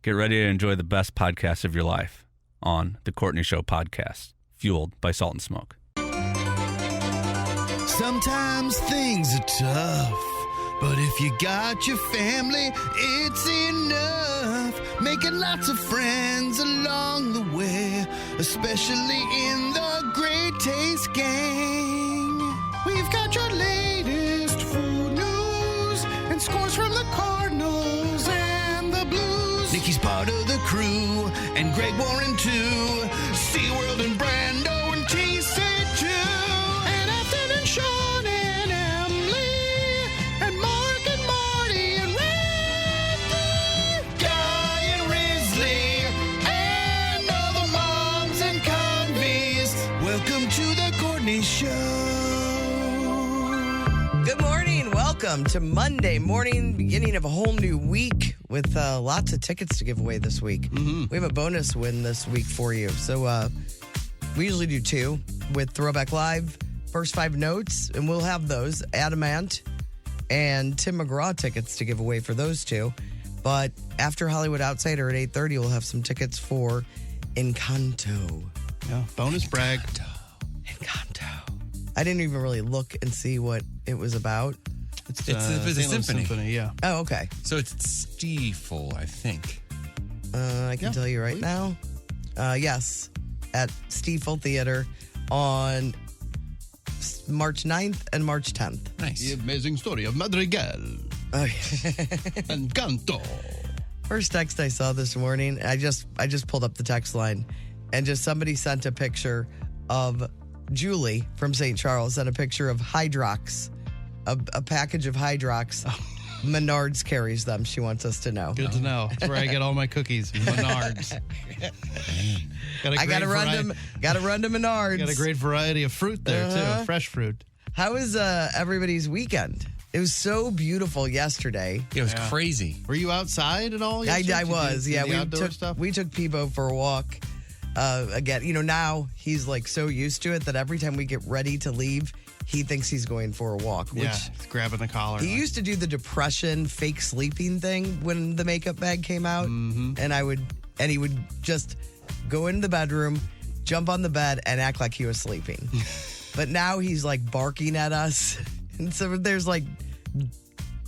Get ready to enjoy the best podcast of your life on The Courtney Show Podcast, fueled by Salt and Smoke. Sometimes things are tough, but if you got your family, it's enough. Making lots of friends along the way, especially in the Great Taste Gang. We've got your latest food news and scores from the Cardinals and the Blues. Nikki's part of the crew, and Greg Warren too. SeaWorld and Brando and Casey too. And Ethan and Sean and Emily. And Mark and Marty and Randy. Guy and Risley. And all the moms and convies. Welcome to the Courtney Show. Good morning. Welcome to Monday morning, beginning of a whole new week with lots of tickets to give away this week. We have a bonus win this week for you. So we usually do two with Throwback Live, first five notes, and we'll have those, Adamant and Tim McGraw tickets to give away for those two. But after Hollywood Outsider at 8:30, we'll have some tickets for Encanto. Yeah, bonus brag. Encanto. I didn't even really look and see what it was about. It's the St. Louis symphony. Yeah. Oh, okay. So it's Stiefel, I think. I can tell you right now. Yes, at Stiefel Theater on March 9th and March 10th. Nice. The amazing story of Madrigal Oh, and Canto. First text I saw this morning, I just pulled up the text line, and just somebody sent a picture of Julie from St. Charles, sent a picture of Hydrox, a package of Hydrox. Menards carries them, she wants us to know. Good to know. That's where I get all my cookies. Menards. I gotta run to Menards. Got a great variety of fruit there, Uh-huh. too. Fresh fruit. How was everybody's weekend? It was so beautiful yesterday. It was crazy. Were you outside at all? I yesterday? was, Did you yeah. do the outdoor stuff? We took Peebo for a walk. Again, now he's like so used to it that every time we get ready to leave, he thinks he's going for a walk. Which Yeah, it's grabbing the collar. he used to do the depression, fake sleeping thing when the makeup bag came out, and he would just go into the bedroom, jump on the bed, and act like he was sleeping. But now he's like barking at us, and so there's like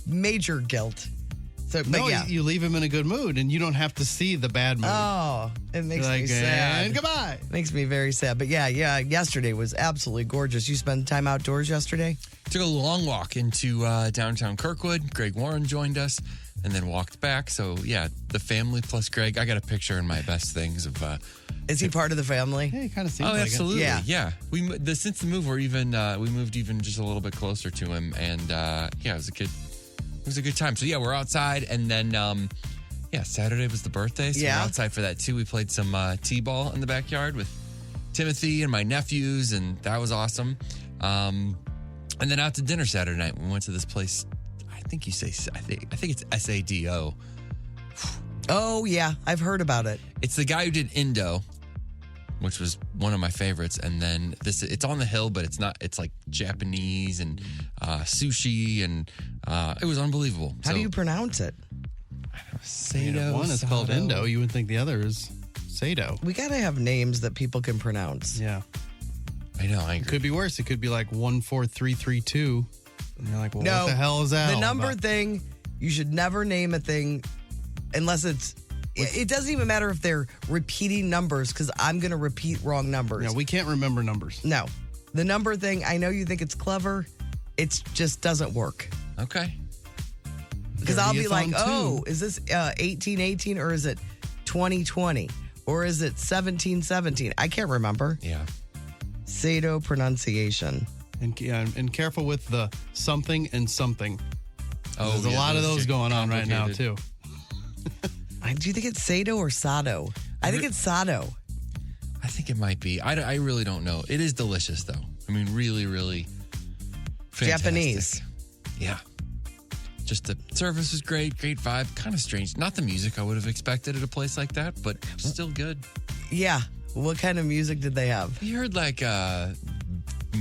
major guilt. So, but No, yeah. you leave him in a good mood, and you don't have to see the bad mood. Oh, it makes me Like, sad. and goodbye. Makes me very sad. But yeah, yesterday was absolutely gorgeous. You spent time outdoors yesterday? Took a long walk into downtown Kirkwood. Greg Warren joined us and then walked back. So, yeah, the family plus Greg. I got a picture in my best things of... Is he part of the family? Yeah, it kind of seems oh, like absolutely. Yeah. Yeah. Since the move, we moved even just a little bit closer to him. And, it was a good time. So, yeah, we're outside. And then, Saturday was the birthday. So Yeah. we're outside for that, too. We played some T-ball in the backyard with Timothy and my nephews, and that was awesome. And then out to dinner Saturday night. We went to this place, I think it's SADO. Oh, yeah. I've heard about it. It's the guy who did Indo, which was one of my favorites. And then it's on the hill, but it's not, it's like Japanese and sushi, and it was unbelievable. How do you pronounce it? Sado, one is called Sado. Indo. You would think the other is Sado. We got to have names that people can pronounce. Yeah. I know, I It agree. could be worse. It could be like 14332. And you're like, well, No, what the hell is that? The all number about? thing, you should never name a thing unless it doesn't even matter if they're repeating numbers, because I'm going to repeat wrong numbers. Yeah, we can't remember numbers. No. The number thing, I know you think it's clever. It just doesn't work. Okay. Because I'll be like, 30th on 2. is this 1818 or is it 2020 or is it 1717? I can't remember. Yeah. Sado pronunciation. And careful with the something and something. Oh, There's a yeah, lot of those are going on right now, too. complicated. Do you think it's Sado or Sado? I think it's Sado. I think it might be. I really don't know. It is delicious, though. I mean, really, really fantastic. Japanese. Yeah. Just the service was great vibe. Kind of strange. Not the music I would have expected at a place like that, but still good. Yeah. What kind of music did they have? You heard like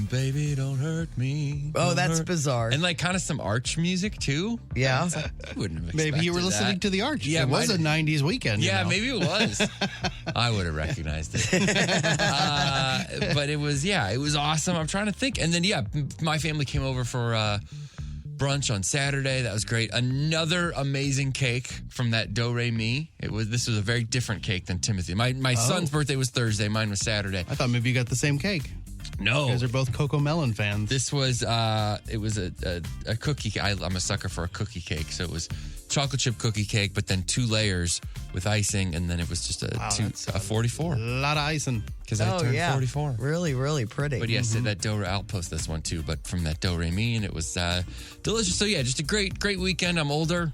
Baby, don't hurt me. Oh, don't that's hurt- bizarre. And like kind of some Arch music too. Yeah. It's like, you wouldn't have Maybe you were expected listening that. to the Arch. Yeah, it was a might- 90s weekend. Yeah, you know? maybe it was. I would have recognized it. But it was awesome. I'm trying to think. And then, my family came over for brunch on Saturday. That was great. Another amazing cake from that Do Re Mi. This was a very different cake than Timothy. My son's birthday was Thursday. Mine was Saturday. I thought maybe you got the same cake. No. You guys are both Coco Melon fans. This was it was a cookie. I'm a sucker for a cookie cake, so it was chocolate chip cookie cake, but then 2 layers with icing, and then it was just a 44 a lot of icing. because I turned 44. Really, really pretty. But yes, that Do Re, I'll post this one too. But from that Do Re Mi, and it was delicious. So yeah, just a great weekend. I'm older.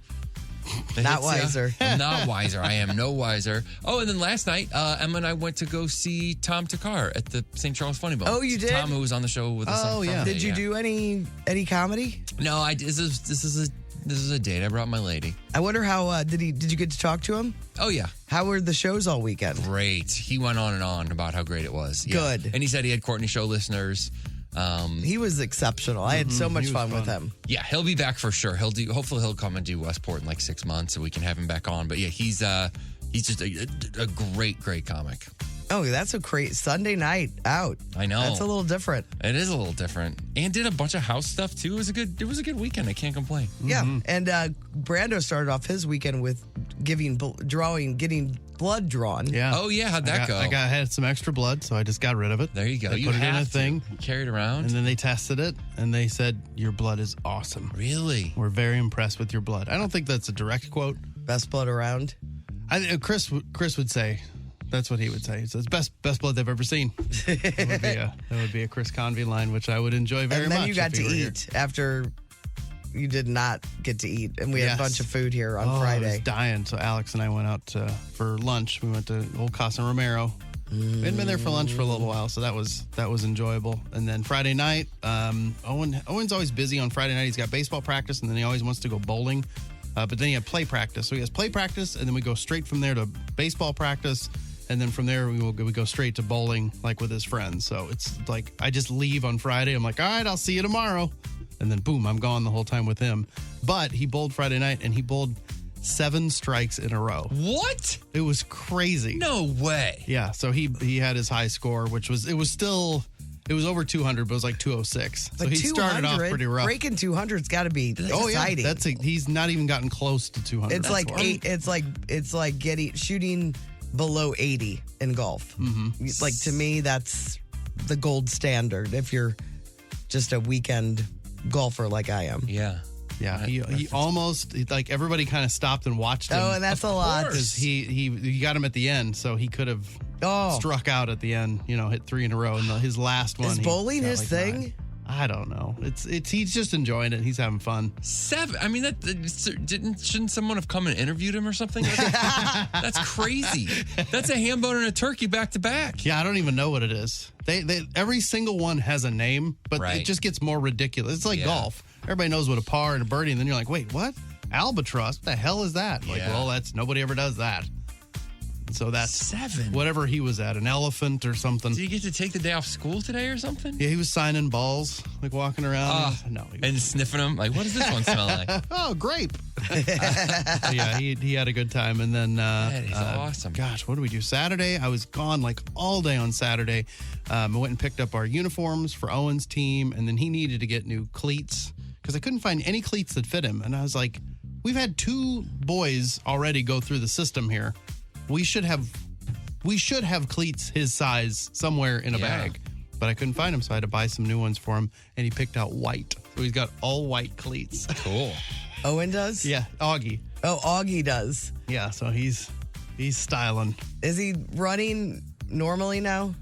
It Not hits ya. wiser. I'm not wiser. I am no wiser. Oh, and then last night, Emma and I went to go see Tom Takar at the St. Charles Funny Bone. Oh, you did? Tom, who was on the show with us. Oh, on yeah. Friday, Did you do any comedy? No, this is a date. I brought my lady. I wonder how did you get to talk to him? Oh yeah. How were the shows all weekend? Great. He went on and on about how great it was. Yeah. Good. And he said he had Courtney Show listeners. He was exceptional. I had so much he was fun with fun. him. Yeah, he'll be back for sure. Hopefully he'll come and do Westport in like 6 months so we can have him back on. But yeah, he's just a great comic. Oh, that's a great Sunday night out. I know. That's a little different. It is a little different. And did a bunch of house stuff too. It was a good weekend. I can't complain. Yeah. And Brando started off his weekend with getting blood drawn. Yeah. Oh yeah, how'd that go? I had some extra blood, so I just got rid of it. There you go. They You put it in a have to. thing, You carry it around. and then they tested it, and they said, your blood is awesome. Really? We're very impressed with your blood. I don't think that's a direct quote. Best blood around. Chris would say, that's what he would say. He says, best blood they've ever seen. That would be a Chris Convey line, which I would enjoy very And then much. you got if he to were here. eat after you did not get to eat. And we had Yes. a bunch of food here on I was Friday. dying. So Alex and I went out for lunch. We went to Old Casa Romero. We hadn't been there for lunch for a little while, so that was enjoyable. And then Friday night, Owen's always busy on Friday night. He's got baseball practice, and then he always wants to go bowling. But then he had play practice. So he has play practice, and then we go straight from there to baseball practice. And then from there, we go straight to bowling, like with his friends. So it's like I just leave on Friday. I'm like, all right, I'll see you tomorrow. And then boom, I'm gone the whole time with him. But he bowled Friday night, and he bowled 7 strikes in a row. What? It was crazy. No way. Yeah, so he had his high score, which was it was over 200, but it was like 206. So But he started off pretty rough. Breaking 200's got to be exciting. He's not even gotten close to 200. It's like It's like shooting below 80 in golf. Mm-hmm. Like to me, that's the gold standard. If you're just a weekend golfer like I am. Yeah. Yeah, he almost like everybody kind of stopped and watched him. Oh, and that's a lot. because he got him at the end, so he could have struck out at the end. Hit 3 in a row, and his last one. Is he bowling got his like thing? 9. I don't know. It's he's just enjoying it. He's having fun. 7. I mean, shouldn't someone have come and interviewed him or something? That's crazy. That's a ham bone and a turkey back to back. Yeah, I don't even know what it is. They every single one has a name, but Right. it just gets more ridiculous. It's like golf. Everybody knows what a par and a birdie, and then you're like, wait, what? Albatross? What the hell is that? Like, Yeah. well, that's nobody ever does that. So that's 7. whatever he was at, an elephant or something. Did you get to take the day off school today or something? Yeah, he was signing balls, like walking around. No, he And sniffing them. Like, what does this one smell like? oh, grape. Yeah, he had a good time. And then That is awesome. Gosh, what did we do Saturday? I was gone like all day on Saturday. I went and picked up our uniforms for Owen's team, and then he needed to get new cleats because I couldn't find any cleats that fit him. And I was like, we've had 2 boys already go through the system here. We should have cleats his size somewhere in a bag. But I couldn't find them, so I had to buy some new ones for him, and he picked out white. So he's got all white cleats. Cool. Owen does? Yeah, Augie. Oh, Augie does. Yeah, so he's styling. Is he running normally now?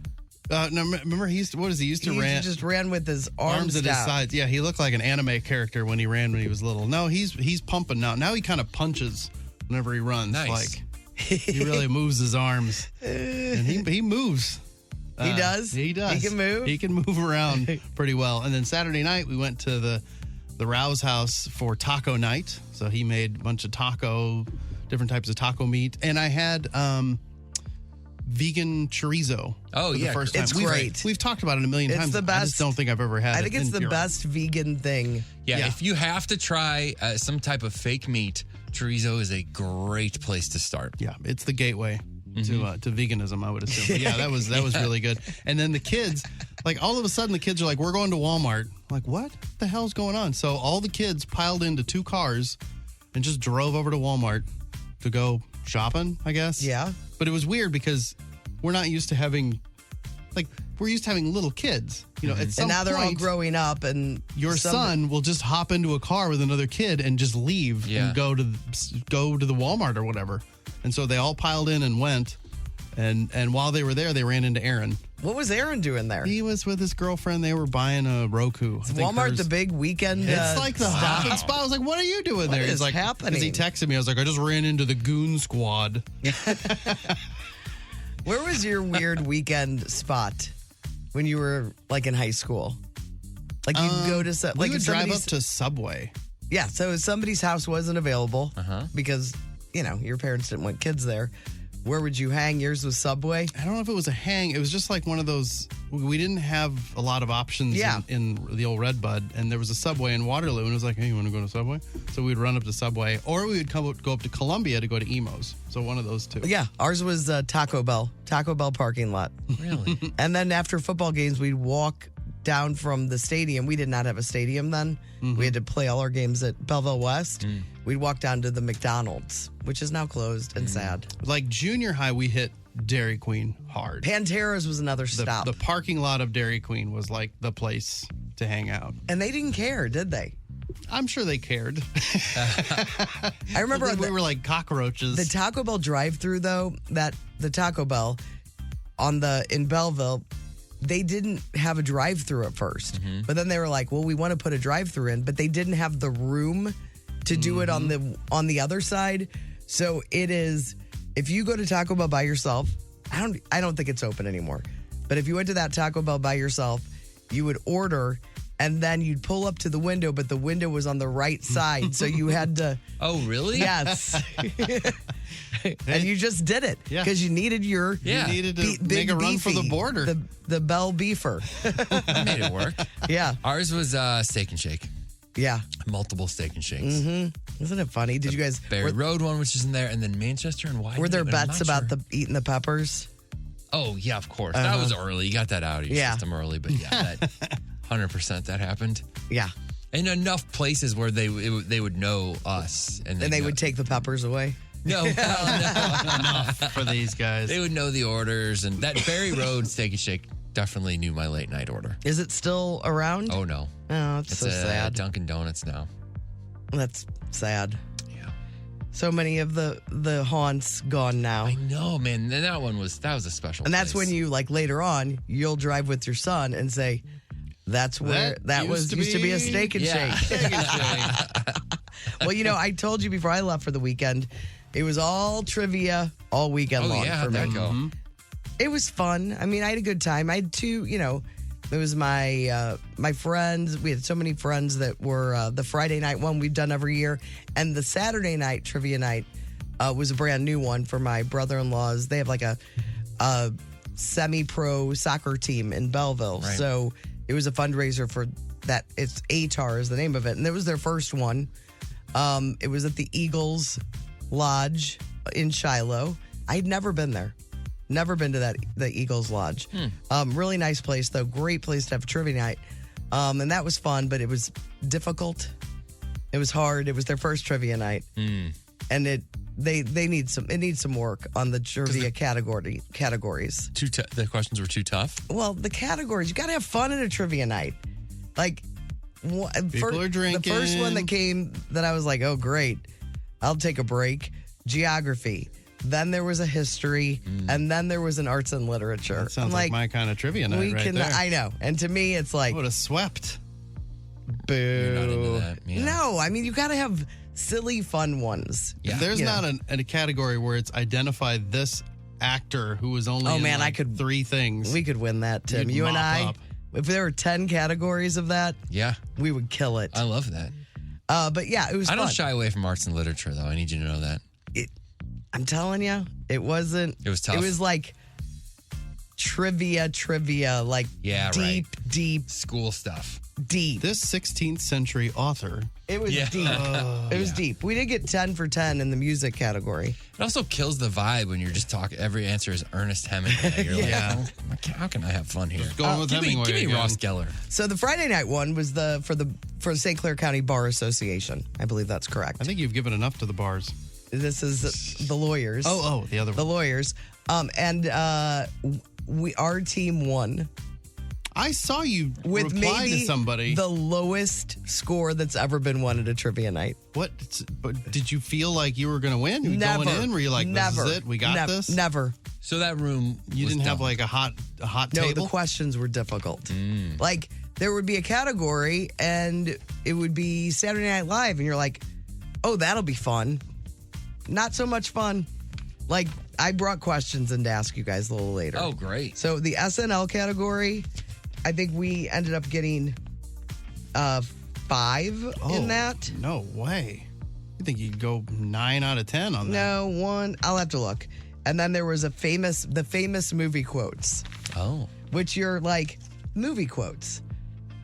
No, remember he used to ran just ran with his arms at down. his sides. Yeah, he looked like an anime character when he ran when he was little. No, he's pumping now. Now he kind of punches whenever he runs. Nice. Like he really moves his arms, and he moves. He does? He does. He can move? He can move around pretty well. And then Saturday night we went to the Rouse house for taco night. So he made a bunch of different types of taco meat, and I had vegan chorizo. Oh, for yeah. the first time. It's We've- great. We've talked about it a million It's times. the I best. just don't think I've ever had it. I think it's and the you're right. best vegan thing. Yeah, Yeah. if you have to try some type of fake meat, chorizo is a great place to start. Yeah, it's the gateway to veganism, I would assume. But yeah, that was really good. And then the kids, like all of a sudden, the kids are like, "We're going to Walmart." I'm like, what the hell's going on? So all the kids piled into 2 cars and just drove over to Walmart to go shopping, I guess. Yeah. But it was weird because we're not used to having, like, we're used to having little kids. You know, at some And now they're all point, growing up, and your some- son will just hop into a car with another kid and just leave Yeah. and go to the Walmart or whatever. And so they all piled in and went. And while they were there, they ran into Aaron. What was Aaron doing there? He was with his girlfriend. They were buying a Roku. I think Walmart, hers- the big weekend. It's like the hopping spot. I was like, "What are you doing there?" is He's like, happening? 'cause he texted me. I was like, "I just ran into the goon squad." Where was your weird weekend spot when you were like in high school? Like you go to We like would if drive up somebody's- to Subway. Yeah, so if somebody's house wasn't available Uh-huh. because, you know, your parents didn't want kids there, where would you hang? Yours was Subway? I don't know if it was a hang. It was just like one of those. We didn't have a lot of options Yeah. in the old Red Bud, and there was a Subway in Waterloo, and it was like, "Hey, you want to go to Subway?" So we'd run up to Subway, or we would go up to Columbia to go to Emo's. So one of those two. Yeah, ours was Taco Bell parking lot. Really? And then after football games, we'd walk down from the stadium. We did not have a stadium then. We had to play all our games at Belleville West. We'd walk down to the McDonald's, which is now closed and sad. Like junior high, we hit Dairy Queen hard. Pantera's was another The, stop. the parking lot of Dairy Queen was like the place to hang out. And they didn't care, did they? I'm sure they cared. I remember we were like cockroaches. the Taco Bell drive-through though, the Taco Bell in Belleville, they didn't have a drive-through at 1st. But then they were like, well, we want to put a drive-through in, but they didn't have the room to do it on the other side. So it is, if you go to Taco Bell by yourself, I don't think it's open anymore. But if you went to that Taco Bell by yourself, you would order and then you'd pull up to the window, but the window was on the right side. So you had to, Oh, really? yes. And you just did it Yeah. because you needed your Yeah. You needed to big make a run for the beefy, border. the Bell Beefer. I made it work. Yeah, Ours was Steak and Shake. yeah. Multiple Steak and Shakes. Isn't it funny? Did you guys Barry Road one, which is in there, and then Manchester and Wyden. were there but I'm bets not about sure. eating the peppers? Oh, yeah, of course. That was early. You got that out of your Yeah. system early, but yeah, that 100% that happened. Yeah, In enough places where they would know us, and and they would take the peppers away. no, hell no. for these guys. They would know the orders, and that Barry Road Steak and Shake definitely knew my late night order. Is it still around? Oh no, Oh, it's it's so sad. Dunkin' Donuts now. That's sad. Yeah, So many of the haunts gone now. I know, man. And that was a special. And that's place. when you, like, later on, you'll drive with your son and say, that's where that used to be a steak and Yeah. shake. Well, you know, I told you before I left for the weekend, it was all trivia all weekend Oh long yeah, for how'd me. that go? It was fun. I mean, I had a good time. I had two, you know, it was my friends. We had so many friends that were the Friday night one we've done every year. And the Saturday night trivia night was a brand new one for my brother-in-laws. They have like a semi-pro soccer team in Belleville. Right. So it was a fundraiser for that. It's ATAR is the name of it. And it was their first one. It was at the Eagles Lodge in Shiloh. I'd never been there. Never been to the Eagles Lodge. Really nice place, though. Great place to have trivia night. And that was fun, but it was difficult. It was hard. It was their first trivia night. And it needs some work on the trivia categories. The questions were too tough. Well, the categories, you got to have fun at a trivia night. Like, People are drinking. The first one that came that I was like, oh, great. I'll take a break. Geography. Then there was a history. And then there was an arts and literature. That sounds like my kind of trivia night we right can, there. I know. And to me, it's like, I would have swept. boo. You're not into that. Yeah. No, I mean, you got to have silly, fun ones. Yeah. If there's You not know. a category where it's identified this actor who was only Oh, in man, like I could- three things. We could win that, Tim. You'd You and mop I, up. if there were 10 categories of that, Yeah, we would kill it. I love that. But yeah, it was I fun. don't shy away from arts and literature, though. I need you to know that. I'm telling you, it wasn't. It was tough. It was like trivia, like Yeah, deep, right. deep, School stuff. deep. This 16th century author. It was Yeah. deep. It was deep. We did get 10 for 10 in the music category. It also kills the vibe when you're just talking. Every answer is Ernest Hemingway. You're Yeah. like, how can I have fun here? Going with Give me Hemingway again. Ross Geller. So the Friday night one was for the St. Clair County Bar Association. I believe that's correct. I think you've given enough to the bars. This is the lawyers. Oh, the other The one. lawyers. Our team won I saw you with reply maybe to somebody. the lowest score that's ever been won at a trivia night. What? But did you feel like you were going to win? You Never. Going in? Were you like, never. this is it? We got this? Never. So that room. You was didn't have dumb. like a hot No, table? the questions were difficult. Mm. Like, there would be a category, and it would be Saturday Night Live, and you're like, oh, that'll be fun. Not so much fun. Like, I brought questions in to ask you guys a little later. Oh, great. So the SNL category, I think we ended up getting 5 in that. No way. You think you'd go 9 out of 10 on that? No, 1. I'll have to look. And then there was the famous movie quotes, Oh. which you're like, movie quotes.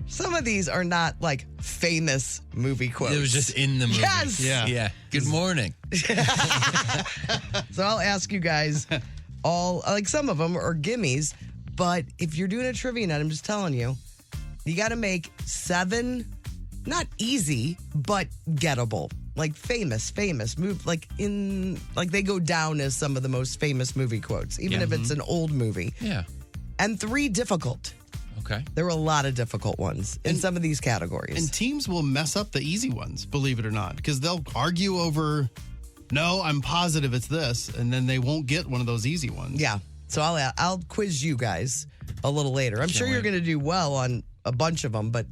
Some of these are not like famous movie quotes. It was just in the movie. Yes. Yeah. Yeah. Good morning. So I'll ask you guys all, like some of them are gimmies, but if you're doing a trivia night, I'm just telling you, you got to make 7, not easy, but gettable. Like famous move, like they go down as some of the most famous movie quotes, even if it's an old movie. Yeah. And 3 difficult. Okay. There were a lot of difficult ones in some of these categories. And teams will mess up the easy ones, believe it or not, because they'll argue over, no, I'm positive it's this, and then they won't get one of those easy ones. Yeah. So I'll quiz you guys a little later. I'm sure you're going to do well on a bunch of them, but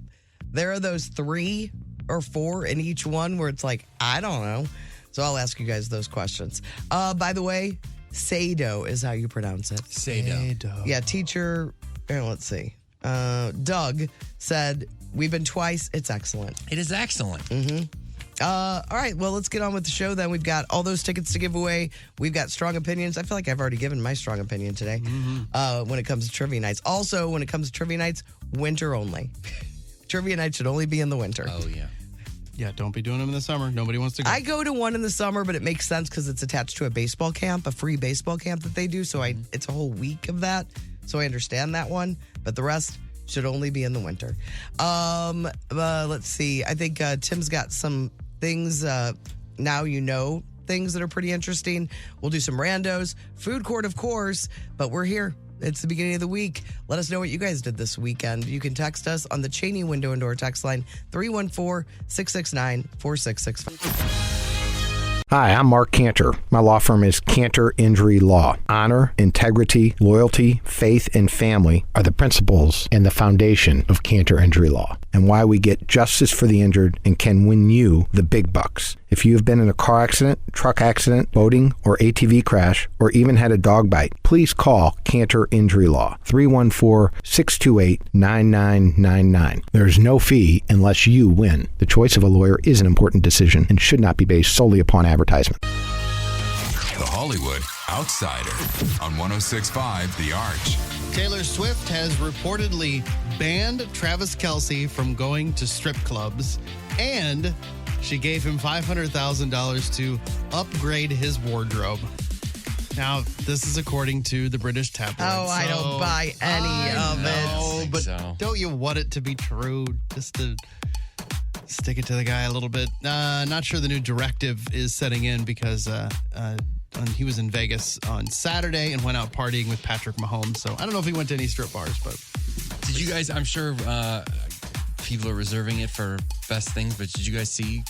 there are those 3 or 4 in each one where it's like, I don't know. So I'll ask you guys those questions. By the way, Sado is how you pronounce it. Sado. Yeah, teacher, let's see. Doug said, we've been twice. It's excellent. It is excellent. All right, well, let's get on with the show then. We've got all those tickets to give away. We've got strong opinions. I feel like I've already given my strong opinion today when it comes to trivia nights. Also, when it comes to trivia nights, winter only. Trivia nights should only be in the winter. Oh, yeah. Yeah, don't be doing them in the summer. Nobody wants to go. I go to one in the summer, but it makes sense because it's attached to a baseball camp, a free baseball camp that they do. So it's a whole week of that. So I understand that one. But the rest should only be in the winter. Let's see. I think Tim's got some things, now you know, things that are pretty interesting. We'll do some randos, food court, of course, but we're here. It's the beginning of the week. Let us know what you guys did this weekend. You can text us on the Cheney Window and Door text line 314-669-4665. Hi, I'm Mark Cantor. My law firm is Cantor Injury Law. Honor, integrity, loyalty, faith, and family are the principles and the foundation of Cantor Injury Law, and why we get justice for the injured and can win you the big bucks. If you have been in a car accident, truck accident, boating, or ATV crash, or even had a dog bite, please call Cantor Injury Law, 314-628-9999. There's no fee unless you win. The choice of a lawyer is an important decision and should not be based solely upon advertisement. The Hollywood Outsider on 106.5 The Arch. Taylor Swift has reportedly banned Travis Kelce from going to strip clubs, and she gave him $500,000 to upgrade his wardrobe. Now, this is according to the British tabloid. Oh, I don't buy any of it. No, but so. don't you want it to be true? Just to stick it to the guy a little bit. Not sure the new directive is setting in because he was in Vegas on Saturday and went out partying with Patrick Mahomes. So I don't know if he went to any strip bars, but Did you guys, I'm sure people are reserving it for best things, but did you guys see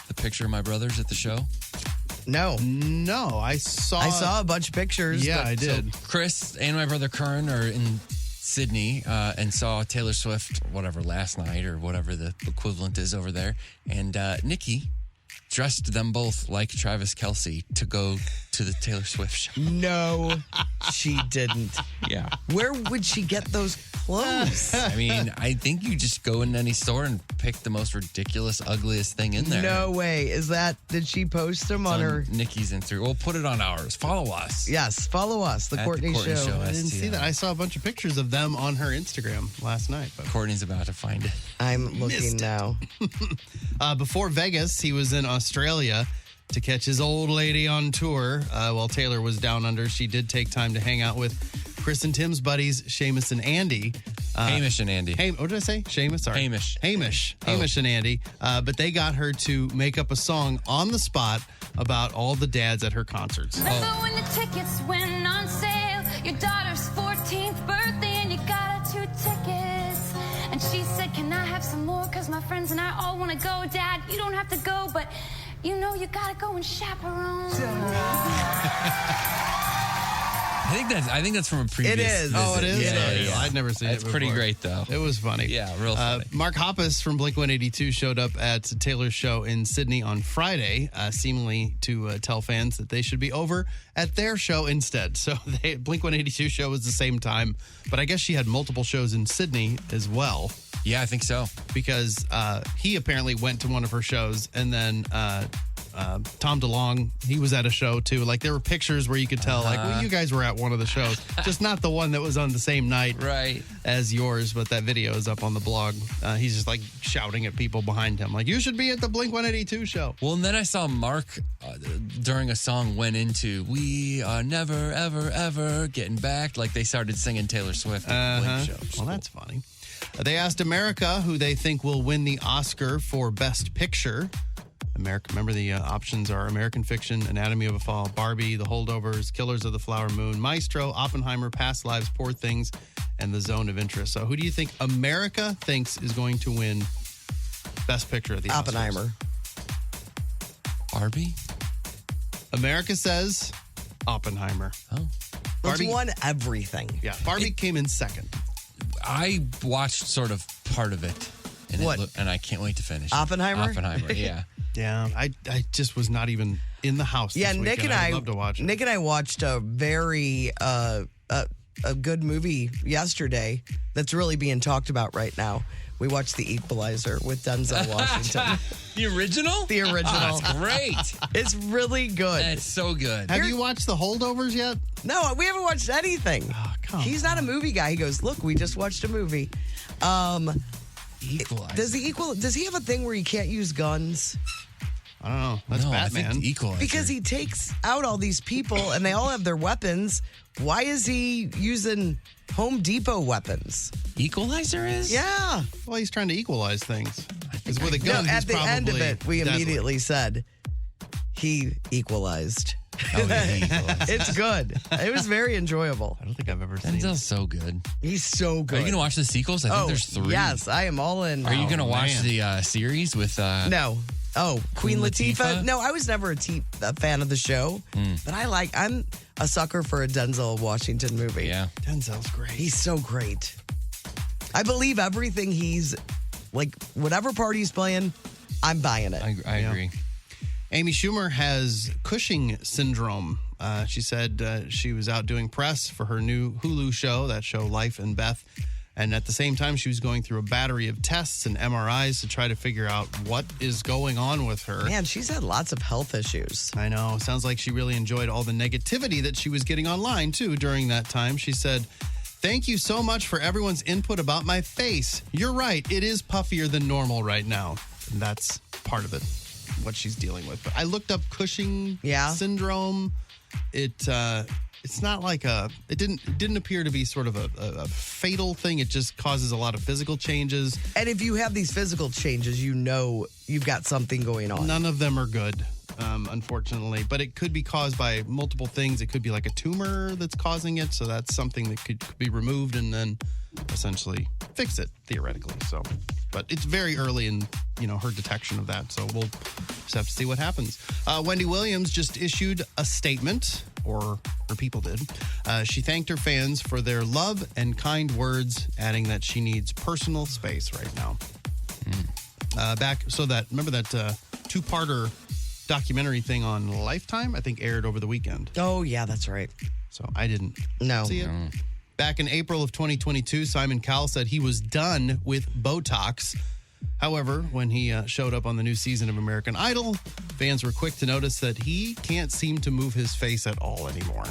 the picture of my brothers at the show? No. no, I saw a bunch of pictures. Yeah, but- I did. Chris and my brother Kern are in Sydney and saw Taylor Swift, whatever, last night or whatever the equivalent is over there. And Nikki dressed them both like Travis Kelce to go to to the Taylor Swift show. No, she didn't. Yeah. Where would she get those clothes? I mean, I think you just go in any store and pick the most ridiculous, ugliest thing in there. No way. Did she post them on her? Nikki's Instagram. We'll put it on ours. Follow us. Yes, follow us, The At Courtney Show. I didn't see STL. that. I saw a bunch of pictures of them on her Instagram last night. But Courtney's about to find it. I'm looking now. before Vegas, he was in Australia to catch his old lady on tour. While Taylor was down under, she did take time to hang out with Chris and Tim's buddies, Seamus and Andy. Hamish and Andy. What did I say? Seamus? Sorry. Hamish. Hamish and Andy. But they got her to make up a song on the spot about all the dads at her concerts. Remember when the tickets went on sale? Your daughter's 14th birthday and you got her 2 tickets. And she said, can I have some more? Because my friends and I all want to go. Dad, you don't have to go, but you know you got to go and chaperone. I think that's from a previous It is. visit. Oh, it is? Yeah. I'd never seen it It's pretty before. great, though. It was funny. Yeah, real funny. Mark Hoppus from Blink-182 showed up at Taylor's show in Sydney on Friday, seemingly to tell fans that they should be over at their show instead. So Blink-182 show was the same time, but I guess she had multiple shows in Sydney as well. Yeah, I think so. Because he apparently went to one of her shows, and then Tom DeLonge, he was at a show too. Like there were pictures where you could tell, like, well, you guys were at one of the shows, just not the one that was on the same night Right. as yours. But that video is up on the blog. He's just like shouting at people behind him, like, you should be at the Blink-182 show. Well, and then I saw Mark during a song went into "We Are Never Ever Ever Getting Back." Like they started singing Taylor Swift at the Blink show. which is Well, cool. that's funny. They asked America who they think will win the Oscar for Best Picture. Remember the options are American Fiction, Anatomy of a Fall, Barbie, The Holdovers, Killers of the Flower Moon, Maestro, Oppenheimer, Past Lives, Poor Things, and The Zone of Interest. So who do you think America thinks is going to win Best Picture at the Oscars? Oppenheimer. Barbie. America says Oppenheimer. Oh, Which Barbie- won everything. Yeah, Barbie came in second. I watched sort of part of it. And What? And I can't wait to finish. it. Oppenheimer? Oppenheimer. Yeah. Yeah, I just was not even in the house this Yeah, weekend. Nick and I'd I love to watch it. Nick and I watched a very a good movie yesterday that's really being talked about right now. We watched The Equalizer with Denzel Washington. The original? The original. That's great. It's really good. That's so good. Have you watched The Holdovers yet? No, we haven't watched anything. Oh, come He's not a movie guy. He goes, look, we just watched a movie. Equalizer. Does he have a thing where he can't use guns? I don't know. That's no, I Batman. think Equalizer. Because he takes out all these people and they all have their weapons. Why is he using Home Depot weapons? Equalizer is? Yeah. Well, he's trying to equalize things. Because with a No, gun, he's at the end of probably it, we deadly. immediately said he equalized. Oh, yeah, he equalized. It's good. It was very enjoyable. I don't think I've ever seen it. Denzel's so good. He's so good. Are you going to watch the sequels? I think there's 3. Yes, I am all in. Are you going to watch man. the series with... No. Oh, Queen Queen Latifah? Latifah? No, I was never a fan of the show, but I'm a sucker for a Denzel Washington movie. Yeah. Denzel's great. He's so great. I believe everything he's, like, whatever part he's playing, I'm buying it. I agree. Amy Schumer has Cushing syndrome. She said she was out doing press for her new Hulu show, that show Life and Beth. And at the same time, she was going through a battery of tests and MRIs to try to figure out what is going on with her. Man, she's had lots of health issues. I know. Sounds like she really enjoyed all the negativity that she was getting online, too, during that time. She said, "Thank you so much for everyone's input about my face. You're right. It is puffier than normal right now." And that's part of it, what she's dealing with. But I looked up Cushing syndrome. It's not like it didn't appear to be sort of a fatal thing. It just causes a lot of physical changes. And if you have these physical changes, you know you've got something going on. None of them are good, unfortunately. But it could be caused by multiple things. It could be like a tumor that's causing it. So that's something that could be removed and then essentially fix it, theoretically. So, but it's very early in, her detection of that. So we'll just have to see what happens. Wendy Williams just issued a statement, or her people did. She thanked her fans for their love and kind words, adding that she needs personal space right now. Remember that two-parter documentary thing on Lifetime, I think, aired over the weekend. Oh, yeah, that's right. So I didn't No. see it. Back in April of 2022, Simon Cowell said he was done with Botox. However, when he showed up on the new season of American Idol, fans were quick to notice that he can't seem to move his face at all anymore.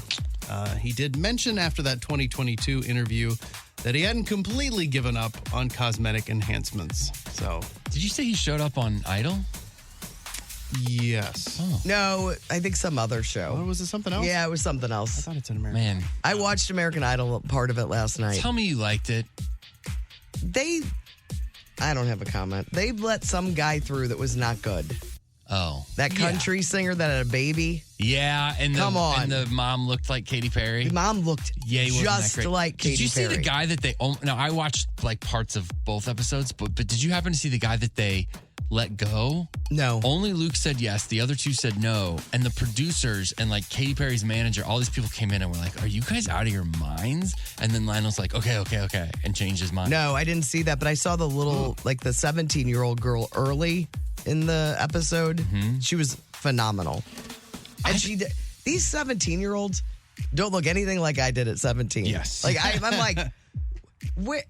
He did mention after that 2022 interview that he hadn't completely given up on cosmetic enhancements. So, Did you say he showed up on Idol? yes. No, I think some other show. Oh, was it something else? Yeah, it was something I else. thought it's an American. Man, I watched American Idol part of it last night. tell me you liked it. I don't have a comment. They let some guy through that was not good. Oh. That country singer that had a baby. Yeah, and the, Come on. and the mom looked like Katy Perry. The mom looked Yeah, he wasn't that just great. like Katy Did you Perry. see the guy that they... Now, I watched like parts of both episodes, but did you happen to see the guy that they let go? No. Only Luke said yes. The other two said no. And the producers and like Katy Perry's manager, all these people came in and were like, are you guys out of your minds? And then Lionel's like, okay, and changed his mind. No, I didn't see that, but I saw the little, like the 17-year-old girl early in the episode. Mm-hmm. She was phenomenal. And these 17-year-olds don't look anything like I did at 17. Yes. Like I'm like, where?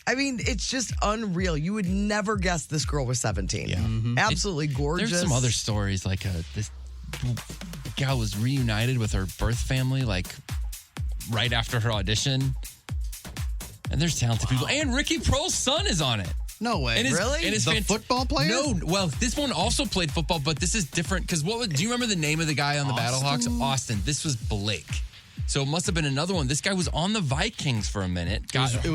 I mean, it's just unreal. You would never guess this girl was 17. Yeah. Absolutely gorgeous. There's some other stories like this gal was reunited with her birth family like right after her audition. And there's talented people. And Ricky Prohl's son is on it. No way. And Really? And The football player? No. Well, this one also played football, but this is different. Because do you remember the name of the guy on the Battlehawks? Austin. This was Blake. So it must have been another one. This guy was on the Vikings for a minute. He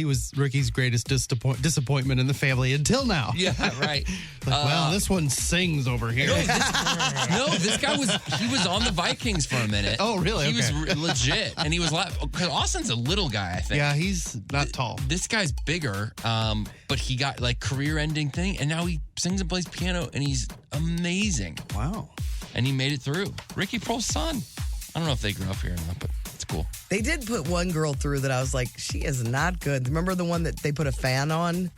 was Ricky's greatest disappointment in the family until now. Yeah, right. Well, this one sings over here. This guy was on the Vikings for a minute. Oh, really? He Okay. was legit, and he was because Austin's a little guy, I think. Yeah, he's not tall. This guy's bigger, but he got like career-ending thing, and now he sings and plays piano, and he's amazing. Wow. And he made it through. Ricky Prohl's son. I don't know if they grew up here or not, but it's cool. They did put one girl through that I was like, she is not good. Remember the one that they put a fan on?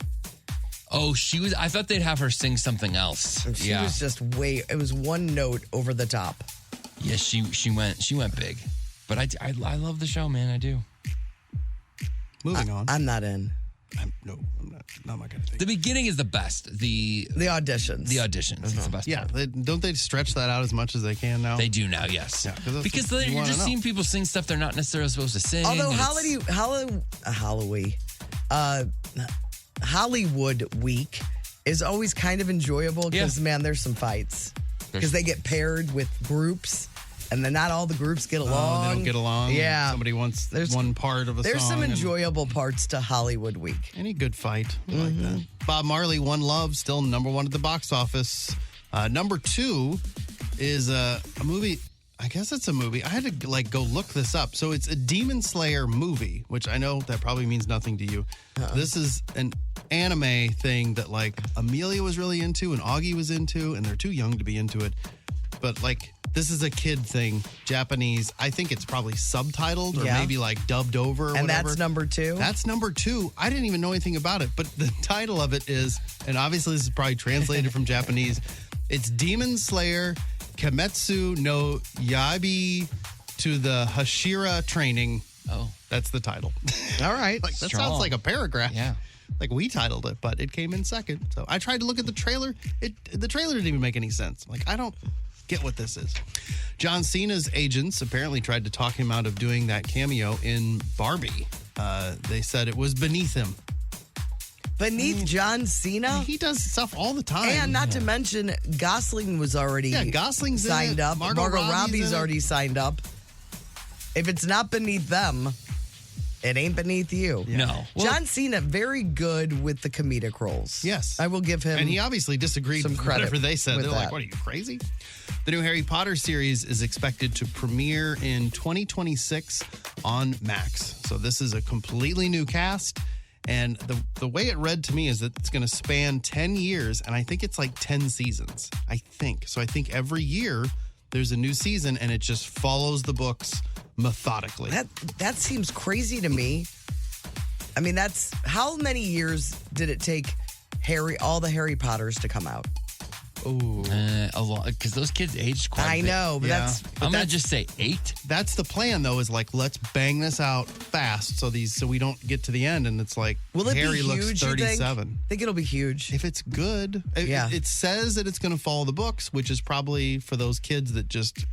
Oh, she was. I thought they'd have her sing something else. And she was just it was one note over the top. Yeah, she went big. But I love the show, man. I do. Moving on. I'm not in. I'm not my kind of thing. The beginning is the best. The auditions. The auditions is the best. Yeah, part. don't they stretch that out as much as they can now? They do now, yes. Yeah, 'cause that's because what you you're wanna just know. seeing people sing stuff they're not necessarily supposed to sing. Although and it's- Hollywood Week is always kind of enjoyable because, man, there's some fights. Because they get paired with groups, and then not all the groups get along. They don't get along. Yeah. Somebody wants one part of a song. There's some and enjoyable parts to Hollywood Week. Any good fight. I like that. Bob Marley, One Love, still number one at the box office. Number two is a movie. I guess it's a movie. I had to go look this up. So it's a Demon Slayer movie, which I know that probably means nothing to you. This is an anime thing that Amelia was really into and Augie was into, and they're too young to be into it. But this is a kid thing, Japanese. I think it's probably subtitled or maybe dubbed over or and whatever. that's number two? That's number two. I didn't even know anything about it, but the title of it is, and obviously this is probably translated from Japanese, it's Demon Slayer Kimetsu no Yaiba to the Hashira Training. Oh. That's the title. All right. That Strong. sounds like a paragraph. Yeah. We titled it, but it came in second. So I tried to look at the trailer. The trailer didn't even make any sense. I don't get what this is. John Cena's agents apparently tried to talk him out of doing that cameo in Barbie. They said it was beneath him. Beneath John Cena? He does stuff all the time. And not to mention, Gosling was already Gosling's in signed it. up. Margot Robbie's in it. already signed up. If it's not beneath them, it ain't beneath you. No. John Cena, very good with the comedic roles. Yes. I will give him. And he obviously disagreed some with credit whatever they said. with They're like, that. what are you, crazy? The new Harry Potter series is expected to premiere in 2026 on Max. So this is a completely new cast. And the way it read to me is that it's going to span 10 years. And I think it's 10 seasons. I think. So I think every year there's a new season and it just follows the books methodically. That seems crazy to me. I mean, how many years did it take all the Harry Potters to come out? Ooh. A lot, because those kids aged quite a bit. I know, but Yeah. that's I'm going to just say 8. That's the plan, though, is like, let's bang this out fast so we don't get to the end and it's like, will it Harry be huge? looks you 37. think? I think it'll be huge. If it's good, Yeah. it says that it's going to follow the books, which is probably for those kids that just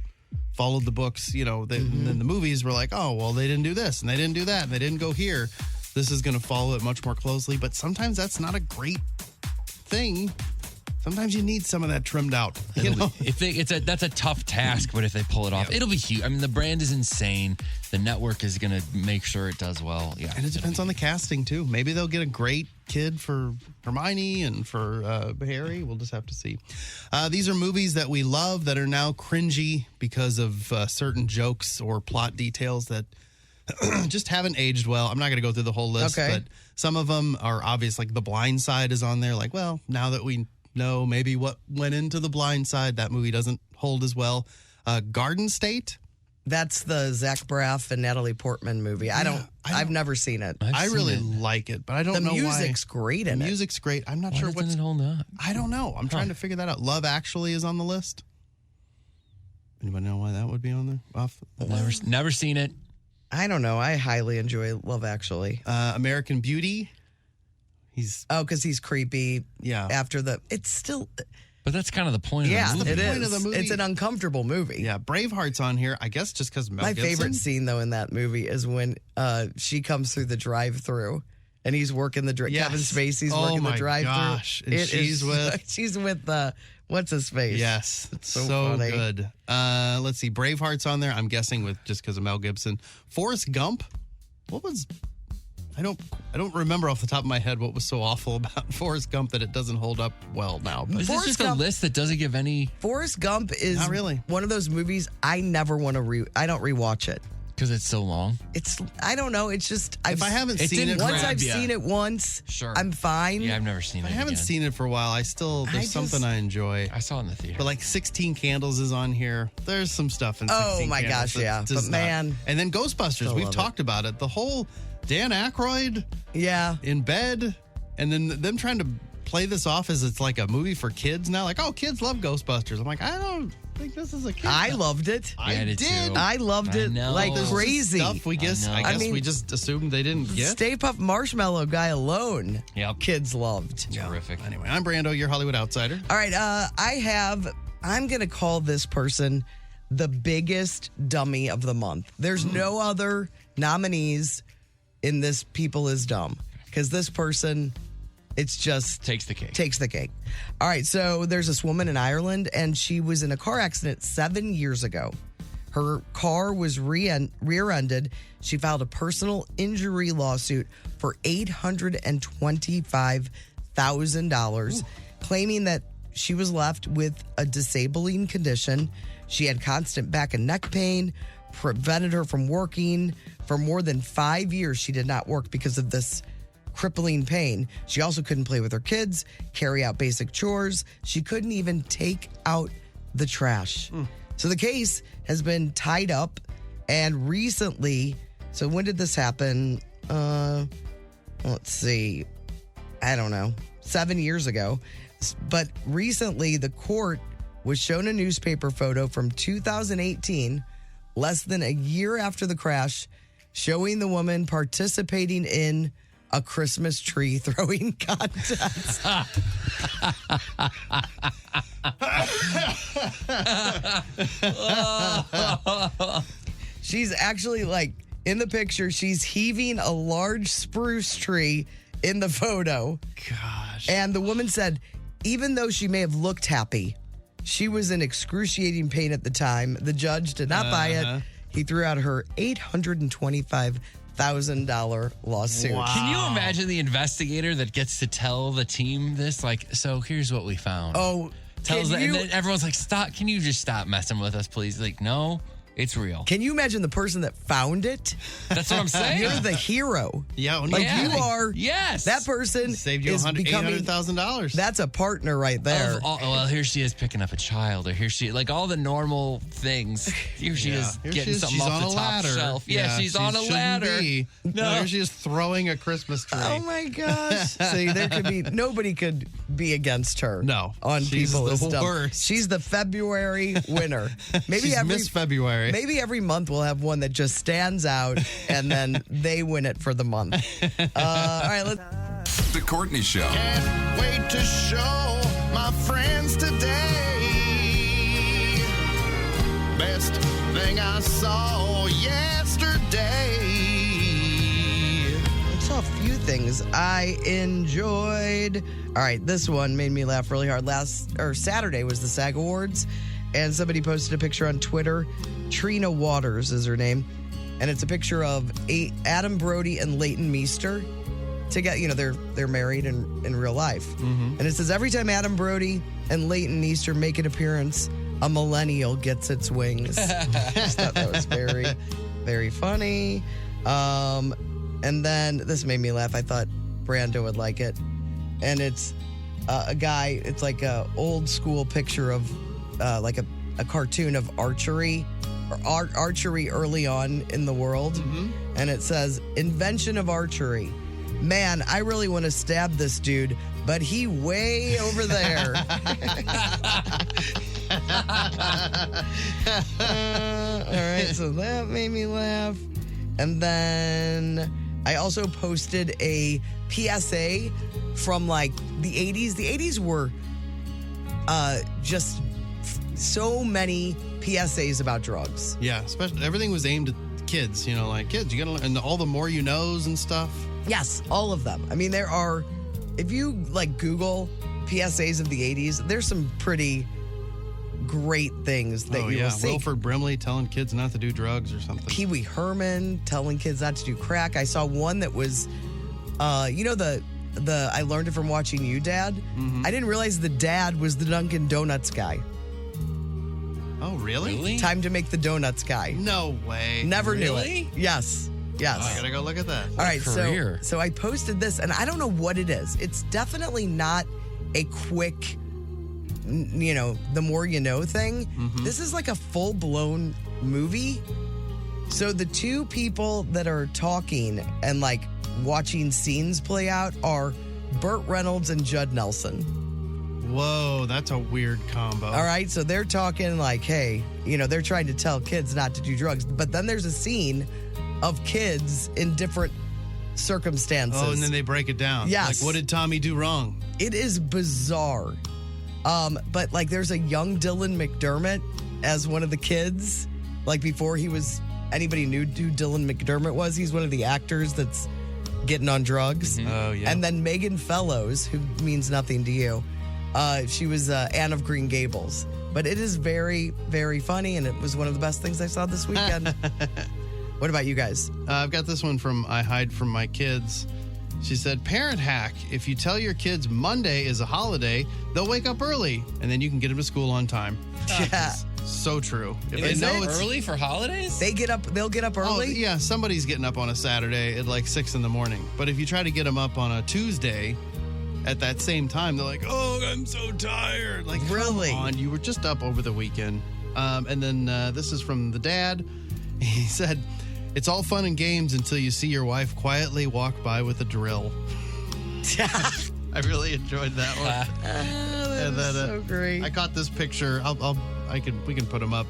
followed the books. You know, and then the movies were like, oh, well, they didn't do this and they didn't do that and they didn't go here. This is going to follow it much more closely, but sometimes that's not a great thing. Sometimes you need some of that trimmed out. You know? That's a tough task, but if they pull it off, it'll be huge. I mean, the brand is insane. The network is going to make sure it does well. Yeah, And it depends on the casting, too. Maybe they'll get a great kid for Hermione and for Harry. We'll just have to see. These are movies that we love that are now cringy because of certain jokes or plot details that just haven't aged well. I'm not going to go through the whole list, Okay. but some of them are obvious. Like The Blind Side is on there. Like, well, now that we know maybe what went into The Blind Side, that movie doesn't hold as well. Garden State. That's the Zach Braff and Natalie Portman movie. I've never seen it. I've I seen really it. like it, but I don't The know why. music's great in The it. music's great. I'm not Why sure doesn't what's. it hold up? I don't know. I'm trying to figure that out. Love Actually is on the list. Anybody know why that would be on there? Never seen it. I don't know. I highly enjoy Love Actually. American Beauty. He's Oh, because he's creepy. Yeah. After it's still. But that's kind of the point Yeah, of the movie. it point is. of the movie. It's an uncomfortable movie. yeah. Braveheart's on here. I guess just because My favorite scene though in that movie is when she comes through the drive-through and he's working the Yes. Kevin Spacey's Oh working my the drive-through. gosh. And she's with- what's his face? Yes, it's so funny. good. Let's see. Braveheart's on there. I'm guessing with just because of Mel Gibson. Forrest Gump. What was? I don't remember off the top of my head what was so awful about Forrest Gump that it doesn't hold up well now. But Is this Forrest just a Gump- list that doesn't give any? Forrest Gump is Not really. one of those movies I never want to I don't rewatch it. Because it's so long. I don't know. It's just if I haven't it seen didn't it, once grab I've ya. seen it once, Sure. I'm fine. Yeah, I've never seen it. I haven't again. seen it for a while. There's just- something I enjoy. I saw it in the theater. But like 16 Candles is on here. There's some stuff in 16 Oh, my Candles gosh, that's yeah. just But not- man, And then Ghostbusters. still We've love it. talked about it. The whole Dan Aykroyd Yeah. in bed and then them trying to play this off as it's like a movie for kids now. Like, oh, kids love Ghostbusters. I'm like, I don't think this is a kid. I loved it. I Yeah, I did did. too. I loved I it know. like There's just crazy. Stuff we guess, I know. I guess I mean, we just assumed they didn't get. Stay Puft Marshmallow guy alone. Yep. Kids loved. Terrific. Anyway, I'm Brando, your Hollywood outsider. All right. I'm going to call this person the biggest dummy of the month. There's no other nominees in this People is Dumb because this person, it's just Takes the cake. takes the cake. All right, so there's this woman in Ireland, and she was in a car accident 7 years ago. Her car was rear-ended. She filed a personal injury lawsuit for $825,000, claiming that she was left with a disabling condition. She had constant back and neck pain, prevented her from working. For more than 5 years, she did not work because of this crippling pain. She also couldn't play with her kids, carry out basic chores. She couldn't even take out the trash. So the case has been tied up, and recently, so when did this happen? Let's see. I don't know. 7 years ago. But recently, the court was shown a newspaper photo from 2018, less than a year after the crash, showing the woman participating in a Christmas tree throwing contest. She's actually like in the picture, she's heaving a large spruce tree in the photo. Gosh. And the woman said, even though she may have looked happy, she was in excruciating pain at the time. The judge did not buy it. He threw out her $825,000 lawsuit. Wow. Can you imagine the investigator that gets to tell the team this? Like, so here's what we found. Oh, Tells can them, you- and then everyone's like, stop. Can you just stop messing with us, please? Like, no. It's real. Can you imagine the person that found it? That's what I'm saying. You're the hero. Yeah, well, Like Yeah. you are. Yes. That person saved you is becoming. $800,000. That's a partner right there. Well, here she is picking up a child, or here she, like all the normal things. Here she is Here getting she is. something She's off on the a top ladder. shelf. Yeah, she's on a shouldn't ladder. be. No. Here she is throwing a Christmas tree. Oh my gosh! See, there could be nobody could be against her. No. on She's people the as dumb. worst. She's the February winner. Maybe She's every Miss February. Maybe every month we'll have one that just stands out, and then they win it for the month. All right, let's. The Courtney Show. Can't wait to show my friends today. Best thing I saw yesterday. I saw a few things I enjoyed. All right, this one made me laugh really hard. Saturday was the SAG Awards, and somebody posted a picture on Twitter. Trina Waters is her name, and it's a picture of Adam Brody and Leighton Meester. Together, you know, they're married in real life, and it says every time Adam Brody and Leighton Meester make an appearance, a millennial gets its wings. Just thought that was very, very funny. And then this made me laugh. I thought Brando would like it. And it's a guy, it's like a old school picture of like a cartoon of archery, or archery early on in the world. And it says, invention of archery. Man, I really want to stab this dude, but he way over there. All right, so that made me laugh. And then I also posted a PSA from like the 80s. The 80s were just so many PSAs about drugs. Yeah, especially everything was aimed at kids. You know, like kids, you gotta, and all the more you knows and stuff. Yes, all of them. I mean, there are, if you like Google PSAs of the 80s, there's some pretty great things that you will see. Wilford Brimley telling kids not to do drugs or something. Pee Wee Herman telling kids not to do crack. I saw one that was, you know, the I learned it from watching you, Dad. I didn't realize the dad was the Dunkin' Donuts guy. Oh, really? Time to make the donuts guy. No way. Never knew Really? it. Yes. Yes. I gotta go look at that. All right, career. so I posted this, and I don't know what it is. It's definitely not a quick, you know, the more you know thing. This is like a full-blown movie. So the two people that are talking and like watching scenes play out are Burt Reynolds and Judd Nelson. Whoa, that's a weird combo. All right, so they're talking like, hey, you know, they're trying to tell kids not to do drugs. But then there's a scene of kids in different circumstances. Oh, and then they break it down. Yes. Like, what did Tommy do wrong? It is bizarre. But like there's a young Dylan McDermott as one of the kids. Like before anybody knew who Dylan McDermott was. He's one of the actors that's getting on drugs. Oh, yeah. And then Megan Fellows, who means nothing to you. She was Anne of Green Gables. But it is very, very funny, and it was one of the best things I saw this weekend. What about you guys? I've got this one from I Hide From My Kids. She said, parent hack. If you tell your kids Monday is a holiday, they'll wake up early, and then you can get them to school on time. Yeah. So true. If Is they know it it's early for holidays? They'll get up Oh, early? yeah, somebody's getting up on a Saturday at like 6 in the morning. But if you try to get them up on a Tuesday at that same time, they're like, oh, I'm so tired. Like, Really? come on, you were just up over the weekend. And then this is from the dad. He said, it's all fun and games until you see your wife quietly walk by with a drill. I really enjoyed that one. And then, so great. I caught this picture. We can put them up.